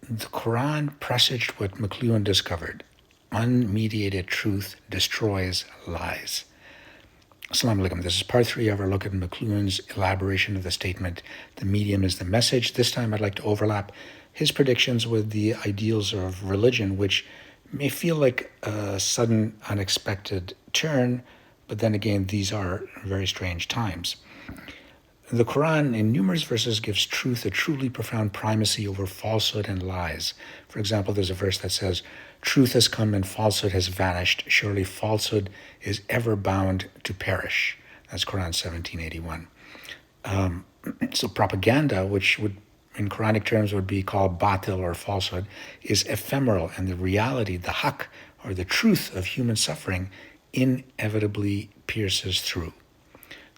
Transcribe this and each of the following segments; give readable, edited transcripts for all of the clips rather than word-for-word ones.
The Qur'an presaged what McLuhan discovered. Unmediated truth destroys lies. Assalamu alaikum. This is part 3 of our look at McLuhan's elaboration of the statement, the medium is the message. This time I'd like to overlap his predictions with the ideals of religion, which may feel like a sudden, unexpected turn, but then again, these are very strange times. The Quran, in numerous verses, gives truth a truly profound primacy over falsehood and lies. For example, there's a verse that says, "Truth has come and falsehood has vanished. Surely falsehood is ever bound to perish." That's Quran 1781. So propaganda, which would, in Quranic terms, would be called batil or falsehood, is ephemeral, and the reality, the haqq, or the truth of human suffering, inevitably pierces through.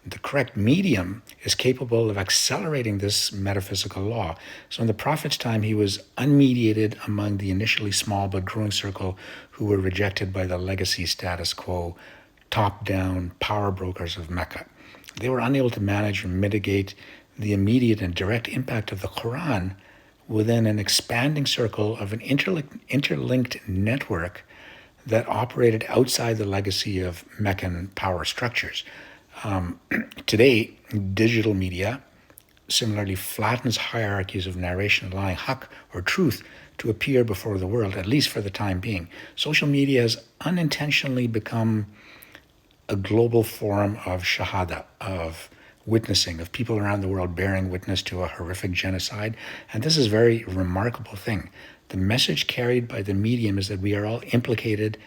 The correct medium is capable of accelerating this metaphysical law. So in the Prophet's time, he was unmediated among the initially small but growing circle who were rejected by the legacy status quo, top-down power brokers of Mecca. They were unable to manage and mitigate the immediate and direct impact of the Quran within an expanding circle of an interlinked network that operated outside the legacy of Meccan power structures. Today, digital media similarly flattens hierarchies of narration, allowing haqq or truth to appear before the world, at least for the time being. Social media has unintentionally become a global forum of shahada, of witnessing, of people around the world bearing witness to a horrific genocide. And this is a very remarkable thing. The message carried by the medium is that we are all implicated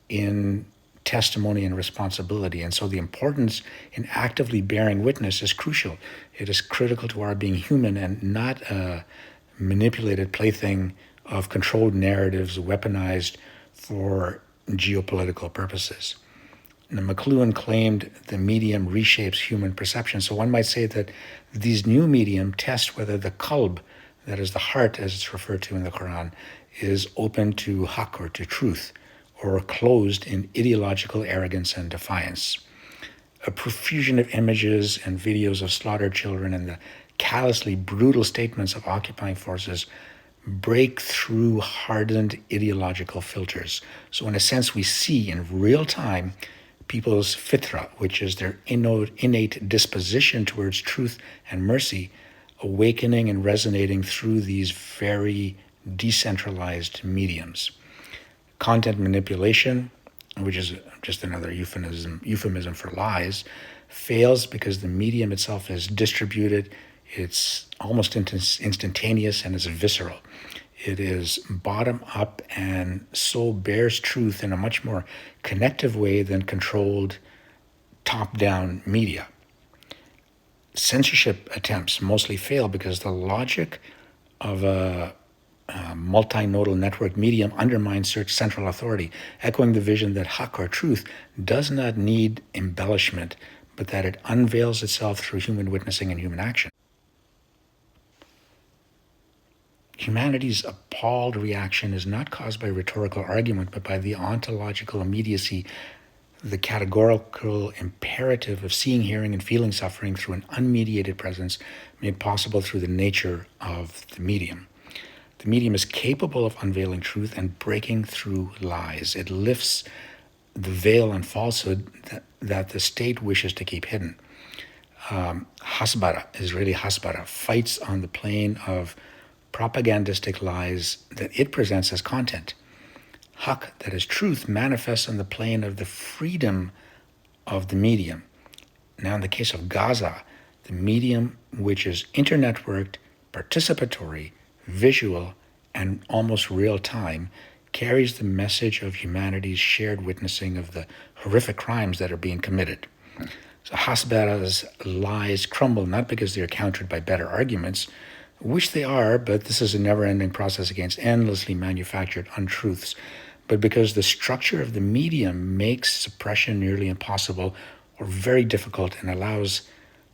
in testimony and responsibility. And so the importance in actively bearing witness is crucial. It is critical to our being human and not a manipulated plaything of controlled narratives weaponized for geopolitical purposes. Now, McLuhan claimed the medium reshapes human perception. So one might say that these new medium test whether the qalb, that is the heart as it's referred to in the Quran, is open to haqq or to truth, or closed in ideological arrogance and defiance. A profusion of images and videos of slaughtered children and the callously brutal statements of occupying forces break through hardened ideological filters. So in a sense, we see in real time people's fitra, which is their innate disposition towards truth and mercy, awakening and resonating through these very decentralized mediums. Content manipulation, which is just another euphemism for lies, fails because the medium itself is distributed, it's almost instantaneous, and it's visceral. It is bottom up and so bears truth in a much more connective way than controlled top-down media. Censorship attempts mostly fail because the logic of a multinodal network medium undermines search central authority, echoing the vision that haqq or truth does not need embellishment, but that it unveils itself through human witnessing and human action. Humanity's appalled reaction is not caused by rhetorical argument, but by the ontological immediacy, the categorical imperative of seeing, hearing, and feeling suffering through an unmediated presence made possible through the nature of the medium. The medium is capable of unveiling truth and breaking through lies. It lifts the veil on falsehood that the state wishes to keep hidden. Hasbara, Israeli Hasbara, fights on the plane of propagandistic lies that it presents as content. Haqq, that is truth, manifests on the plane of the freedom of the medium. Now, in the case of Gaza, the medium, which is internetworked, participatory, visual, and almost real time, carries the message of humanity's shared witnessing of the horrific crimes that are being committed. So Hasbara's lies crumble not because they are countered by better arguments, which they are, but this is a never-ending process against endlessly manufactured untruths, but because the structure of the medium makes suppression nearly impossible or very difficult and allows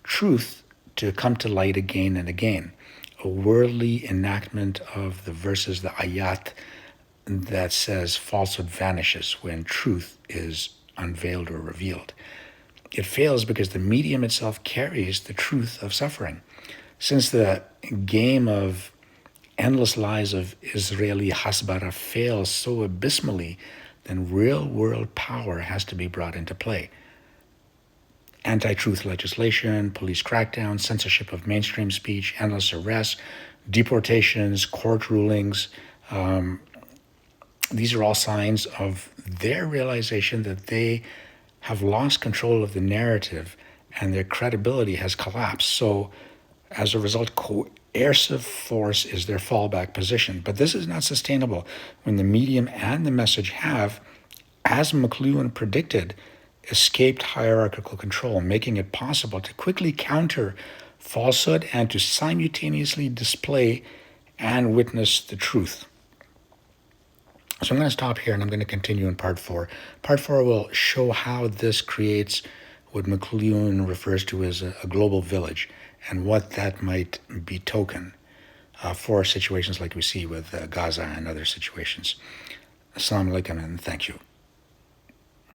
truth to come to light again and again. A worldly enactment of the verses, the ayat, that says falsehood vanishes when truth is unveiled or revealed. It fails because the medium itself carries the truth of suffering. Since the game of endless lies of Israeli hasbara fail so abysmally, then real-world power has to be brought into play. Anti-truth legislation, police crackdown, censorship of mainstream speech, endless arrests, deportations, court rulings. These are all signs of their realization that they have lost control of the narrative and their credibility has collapsed. So as a result, coercive force is their fallback position. But this is not sustainable when the medium and the message have, as McLuhan predicted, escaped hierarchical control, making it possible to quickly counter falsehood and to simultaneously display and witness the truth. So I'm going to stop here and I'm going to continue in part 4. Part 4 will show how this creates what McLuhan refers to as a global village and what that might betoken for situations like we see with Gaza and other situations. Assalamu alaikum and thank you.